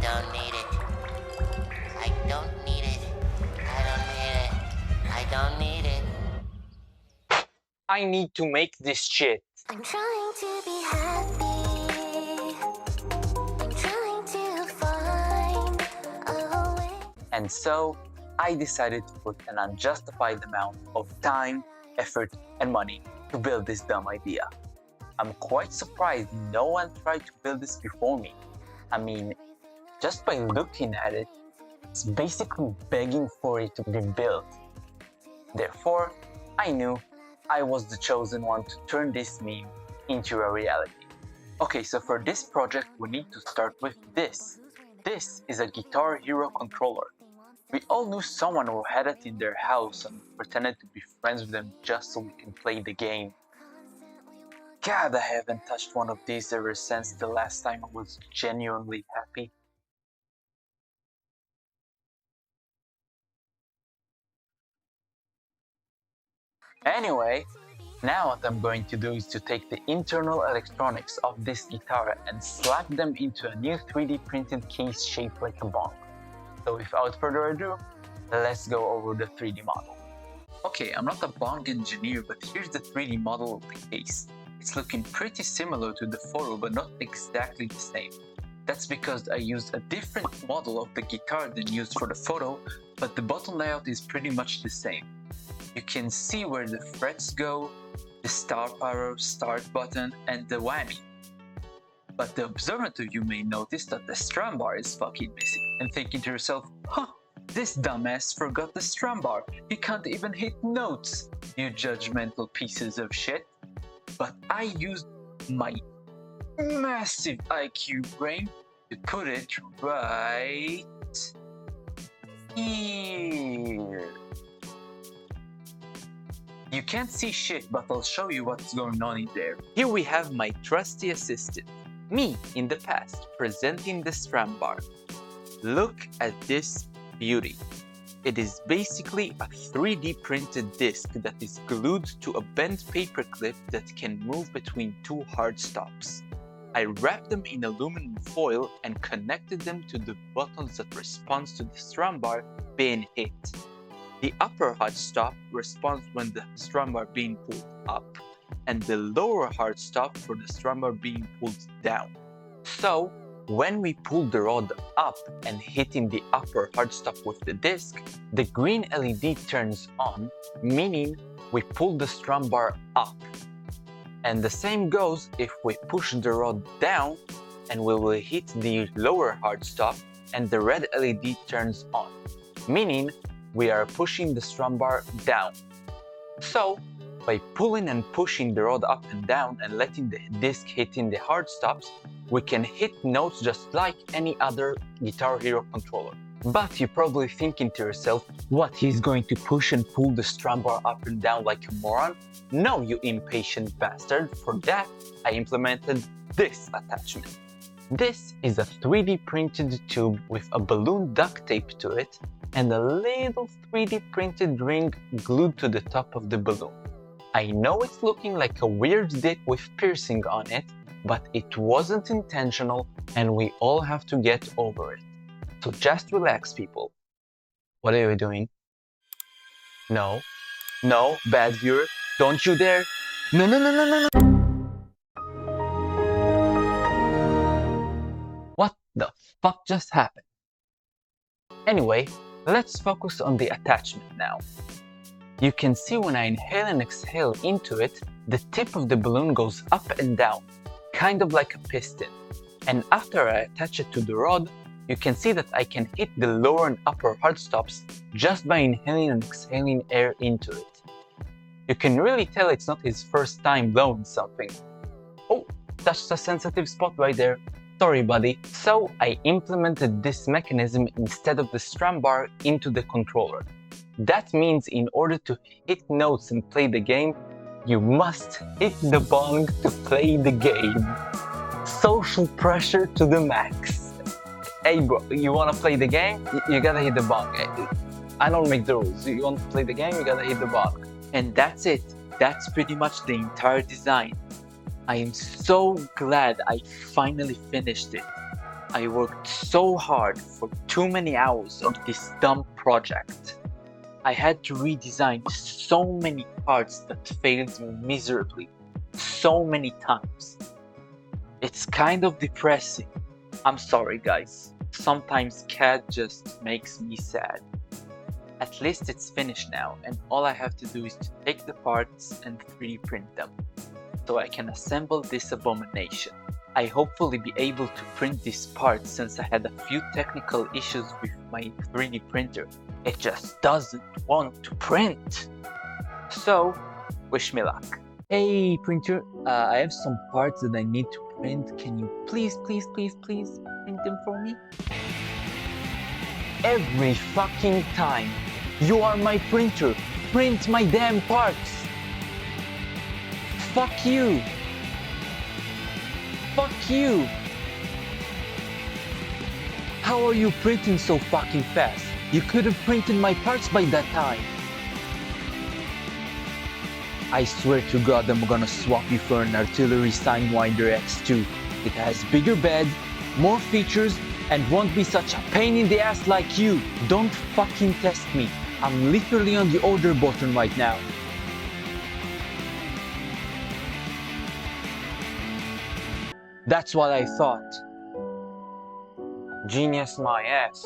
don't need it. I don't need it. I don't need it. I don't need it. I need to make this shit. I'm trying to be happy. I'm trying to find a way. And so, I decided to put an unjustified amount of time, effort, and money to build this dumb idea. I'm quite surprised no one tried to build this before me. I mean, just by looking at it, it's basically begging for it to be built. Therefore, I knew I was the chosen one to turn this meme into a reality. Okay, so for this project, we need to start with this. This is a Guitar Hero controller. We all knew someone who had it in their house and pretended to be friends with them just so we can play the game. God, I haven't touched one of these ever since the last time I was genuinely happy. Anyway, now what I'm going to do is to take the internal electronics of this guitar and slap them into a new 3D printed case shaped like a bong. So without further ado, let's go over the 3D model. Okay, I'm not a bong engineer, but here's the 3D model of the case. It's looking pretty similar to the photo, but not exactly the same. That's because I used a different model of the guitar than used for the photo, but the button layout is pretty much the same. You can see where the frets go, the start arrow, start button, and the whammy. But the observant of you may notice that the strum bar is fucking missing and thinking to yourself, huh, this dumbass forgot the strum bar. He can't even hit notes, you judgmental pieces of shit. But I used my massive IQ brain to put it right here. You can't see shit, but I'll show you what's going on in there. Here we have my trusty assistant, me in the past, presenting the strum bar. Look at this beauty. It is basically a 3D printed disc that is glued to a bent paper clip that can move between two hard stops. I wrapped them in aluminum foil and connected them to the buttons that respond to the strum bar being hit. The upper hard stop responds when the strum bar being pulled up, and the lower hard stop for the strum bar being pulled down. So, when we pull the rod up and hitting the upper hard stop with the disc, the green LED turns on, meaning we pull the strum bar up. And the same goes if we push the rod down and we will hit the lower hard stop and the red LED turns on, meaning we are pushing the strum bar down. So, by pulling and pushing the rod up and down and letting the disc hit in the hard stops, we can hit notes just like any other Guitar Hero controller. But you're probably thinking to yourself, what, he's going to push and pull the strum bar up and down like a moron? No, you impatient bastard. For that, I implemented this attachment. This is a 3D printed tube with a balloon duct tape to it and a little 3D printed ring glued to the top of the balloon. I know it's looking like a weird dick with piercing on it, but it wasn't intentional and we all have to get over it. So just relax, people. What are you doing? No, bad viewer, don't you dare. No. What the fuck just happened? Anyway, let's focus on the attachment now. You can see when I inhale and exhale into it, the tip of the balloon goes up and down, kind of like a piston. And after I attach it to the rod, you can see that I can hit the lower and upper hard stops just by inhaling and exhaling air into it. You can really tell it's not his first time blowing something. Oh, touched a sensitive spot right there. Sorry, buddy. So I implemented this mechanism instead of the strum bar into the controller. That means in order to hit notes and play the game, you must hit the bong to play the game. Social pressure to the max. Hey bro, you wanna play the game? You gotta hit the bong. I don't make the rules. You want to play the game? You gotta hit the bong. And that's it. That's pretty much the entire design. I am so glad I finally finished it. I worked so hard for too many hours on this dumb project. I had to redesign so many parts that failed miserably so many times. It's kind of depressing. I'm sorry guys. Sometimes CAD just makes me sad. At least it's finished now, and all I have to do is to take the parts and 3D print them, so I can assemble this abomination. I hopefully be able to print these parts since I had a few technical issues with my 3D printer. It just doesn't want to print. So, wish me luck. Hey printer, I have some parts that I need to print. Can you please print them for me? Every fucking time. You are my printer. Print my damn parts. Fuck you. Fuck you. How are you printing so fucking fast? You could have printed my parts by that time. I swear to God I'm gonna swap you for an artillery Sidewinder X2. It has bigger bed, more features, and won't be such a pain in the ass like you. Don't fucking test me. I'm literally on the order button right now. That's what I thought. Genius my ass.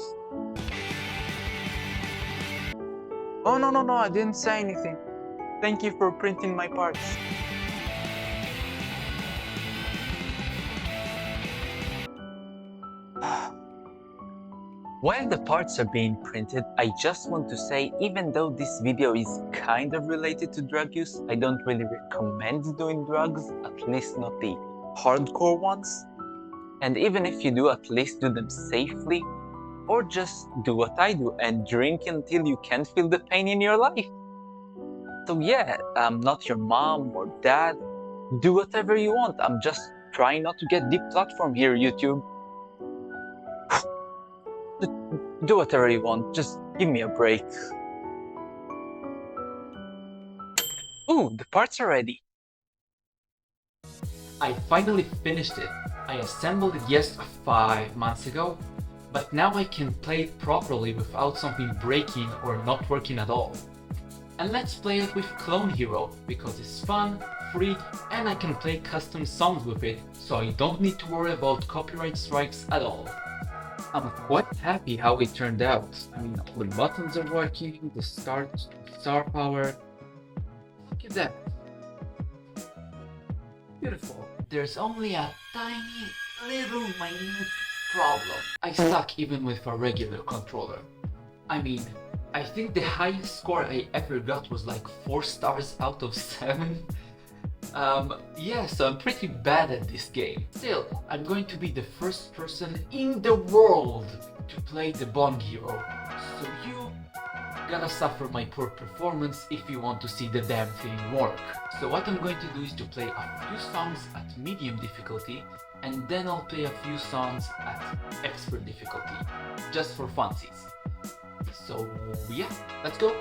Oh no, I didn't say anything. Thank you for printing my parts. While the parts are being printed, I just want to say, even though this video is kind of related to drug use, I don't really recommend doing drugs, at least not the hardcore ones. And even if you do, at least do them safely, or just do what I do and drink until you can't feel the pain in your life. So yeah, I'm not your mom or dad. Do whatever you want. I'm just trying not to get deplatformed here, YouTube. Do whatever you want. Just give me a break. Ooh, the parts are ready. I finally finished it. I assembled it just 5 months ago, but now I can play it properly without something breaking or not working at all. And let's play it with Clone Hero, because it's fun, free, and I can play custom songs with it, so I don't need to worry about copyright strikes at all. I'm quite happy how it turned out. I mean, all the buttons are working, the start, star power. Look at that. Beautiful. There's only a tiny little minute problem. I suck even with a regular controller. I mean, I think the highest score I ever got was like 4 stars out of 7. Yeah, so I'm pretty bad at this game. Still, I'm going to be the first person in the world to play the Bong Hero. So you gotta suffer my poor performance if you want to see the damn thing work. So what I'm going to do is to play a few songs at medium difficulty, and then I'll play a few songs at expert difficulty, just for funsies. So yeah, let's go!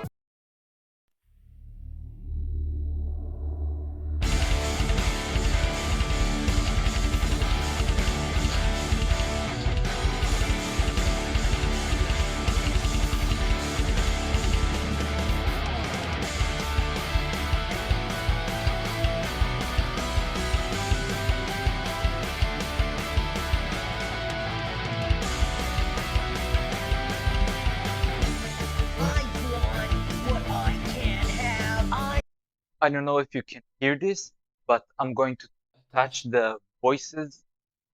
I don't know if you can hear this, but I'm going to attach the voices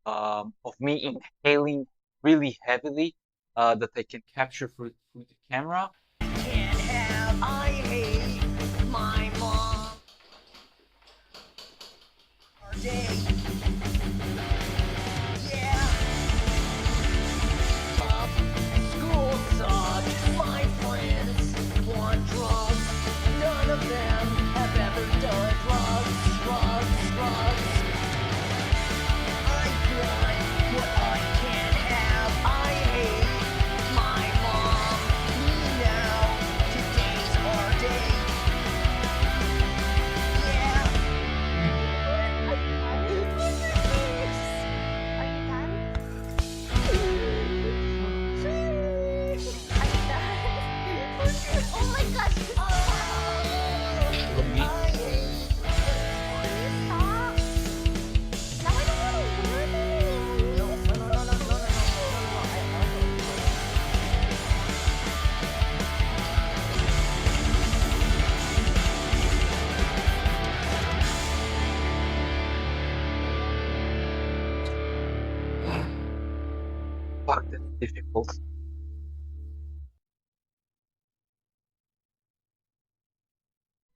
of me inhaling really heavily that I can capture through the camera. Can't have, I hate my mom. Our day. Yeah. Tough. School sucks. My friends want drugs. None of them have ever done drugs. I want what I can't have. I hate my mom. Me now. Today's our day. Yeah. difficult.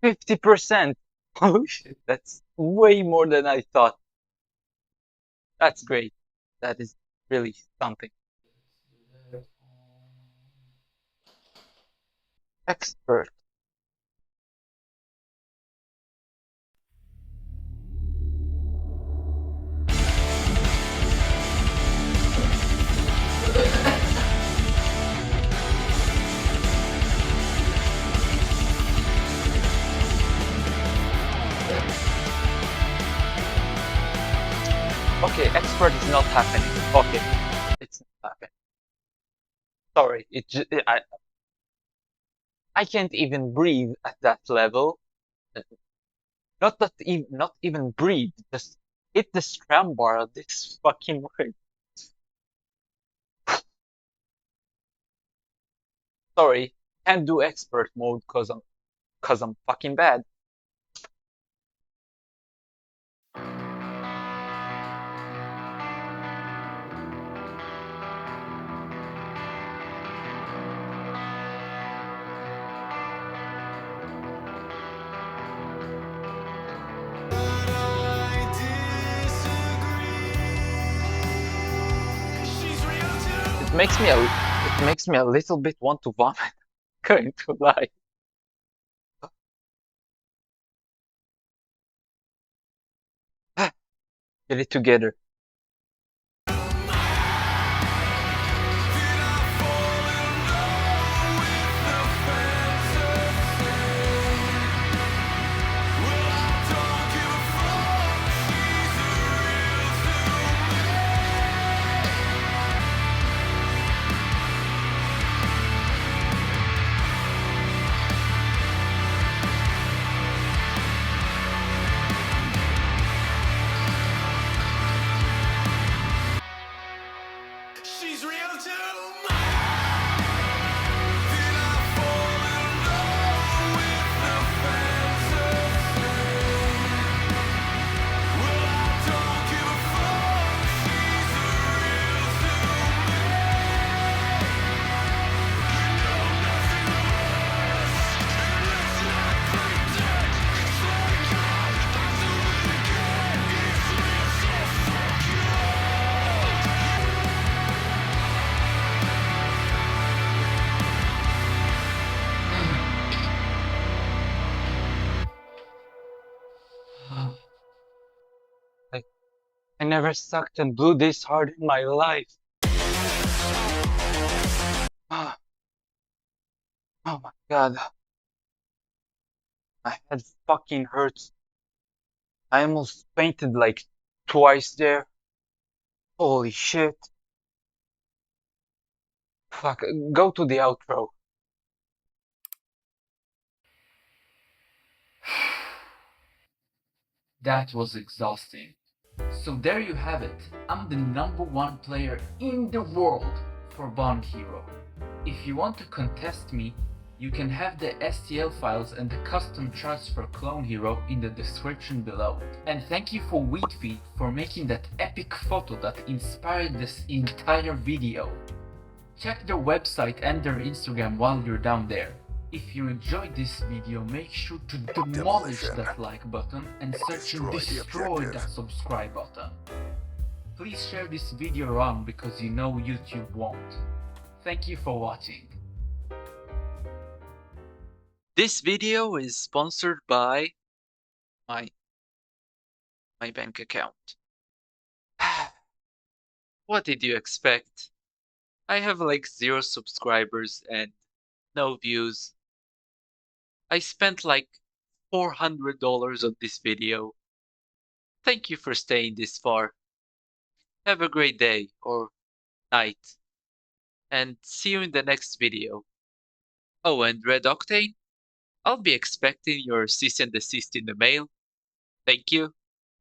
%50%. Oh shit, that's way more than I thought. That's great. That is really something. Expert. Okay, expert is not happening. Okay, it's not happening. Sorry, I can't even breathe at that level. Not even breathe. Just hit the scram bar at this fucking way. Sorry, can't do expert mode cause I'm fucking bad. It makes me a little bit want to vomit. Going to lie. Get it together. She's real too. I never sucked and blew this hard in my life. Ah, oh my god. My head fucking hurts. I almost fainted like twice there. Holy shit. Fuck, go to the outro. That was exhausting. So there you have it. I'm the #1 player in the world for Bong Hero. If you want to contest me, you can have the STL files and the custom charts for Clone Hero in the description below. And thank you for weedfeed for making that epic photo that inspired this entire video. Check their website and their Instagram while you're down there. If you enjoyed this video, make sure to demolish that like button and search and destroy that subscribe button. Please share this video around because you know YouTube won't. Thank you for watching. This video is sponsored by my bank account. What did you expect? I have like 0 subscribers and no views. I spent like $400 on this video. Thank you for staying this far. Have a great day or night. And see you in the next video. Oh, and Red Octane, I'll be expecting your cease and desist in the mail. Thank you.